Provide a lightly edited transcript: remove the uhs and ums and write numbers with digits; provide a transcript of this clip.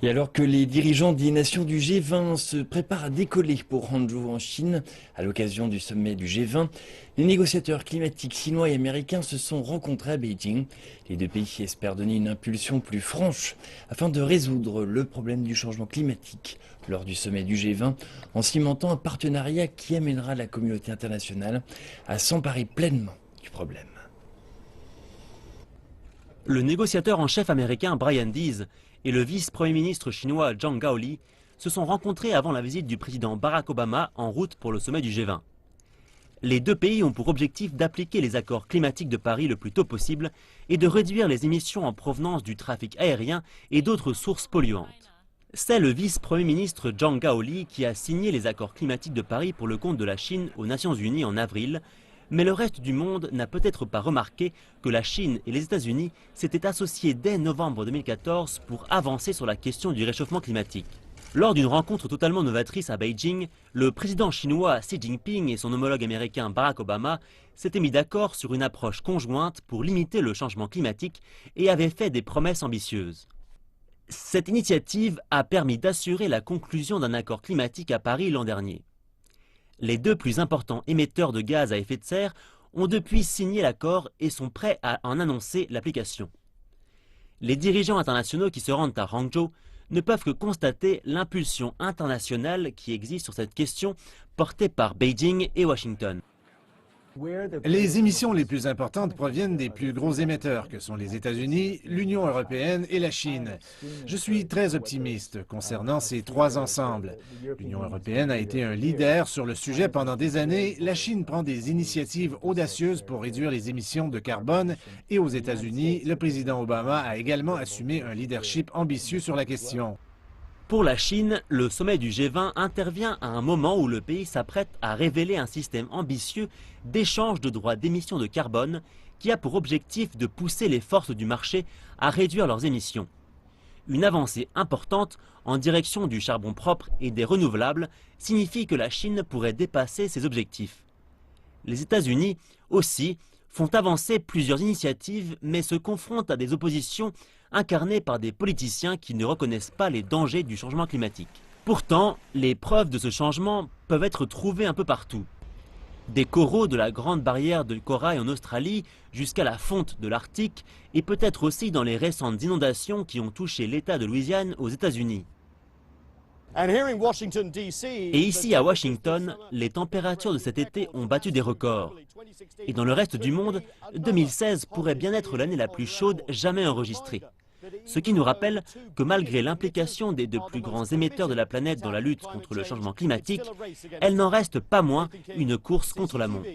Et alors que les dirigeants des nations du G20 se préparent à décoller pour Hangzhou en Chine, à l'occasion du sommet du G20, les négociateurs climatiques chinois et américains se sont rencontrés à Beijing. Les deux pays espèrent donner une impulsion plus franche afin de résoudre le problème du changement climatique lors du sommet du G20, en cimentant un partenariat qui amènera la communauté internationale à s'emparer pleinement du problème. Le négociateur en chef américain Brian Deese et le vice-premier ministre chinois Zhang Gaoli se sont rencontrés avant la visite du président Barack Obama en route pour le sommet du G20. Les deux pays ont pour objectif d'appliquer les accords climatiques de Paris le plus tôt possible et de réduire les émissions en provenance du trafic aérien et d'autres sources polluantes. C'est le vice-premier ministre Zhang Gaoli qui a signé les accords climatiques de Paris pour le compte de la Chine aux Nations Unies en avril. Mais le reste du monde n'a peut-être pas remarqué que la Chine et les États-Unis s'étaient associés dès novembre 2014 pour avancer sur la question du réchauffement climatique. Lors d'une rencontre totalement novatrice à Beijing, le président chinois Xi Jinping et son homologue américain Barack Obama s'étaient mis d'accord sur une approche conjointe pour limiter le changement climatique et avaient fait des promesses ambitieuses. Cette initiative a permis d'assurer la conclusion d'un accord climatique à Paris l'an dernier. Les deux plus importants émetteurs de gaz à effet de serre ont depuis signé l'accord et sont prêts à en annoncer l'application. Les dirigeants internationaux qui se rendent à Hangzhou ne peuvent que constater l'impulsion internationale qui existe sur cette question portée par Beijing et Washington. Les émissions les plus importantes proviennent des plus gros émetteurs que sont les États-Unis, l'Union européenne et la Chine. Je suis très optimiste concernant ces trois ensembles. L'Union européenne a été un leader sur le sujet pendant des années. La Chine prend des initiatives audacieuses pour réduire les émissions de carbone et aux États-Unis, le président Obama a également assumé un leadership ambitieux sur la question. Pour la Chine, le sommet du G20 intervient à un moment où le pays s'apprête à révéler un système ambitieux d'échange de droits d'émission de carbone qui a pour objectif de pousser les forces du marché à réduire leurs émissions. Une avancée importante en direction du charbon propre et des renouvelables signifie que la Chine pourrait dépasser ses objectifs. Les États-Unis aussi font avancer plusieurs initiatives mais se confrontent à des oppositions incarnées par des politiciens qui ne reconnaissent pas les dangers du changement climatique. Pourtant, les preuves de ce changement peuvent être trouvées un peu partout. Des coraux de la grande barrière de corail en Australie jusqu'à la fonte de l'Arctique et peut-être aussi dans les récentes inondations qui ont touché l'État de Louisiane aux États-Unis. Et ici à Washington, les températures de cet été ont battu des records. Et dans le reste du monde, 2016 pourrait bien être l'année la plus chaude jamais enregistrée. Ce qui nous rappelle que malgré l'implication des deux plus grands émetteurs de la planète dans la lutte contre le changement climatique, elle n'en reste pas moins une course contre la montre.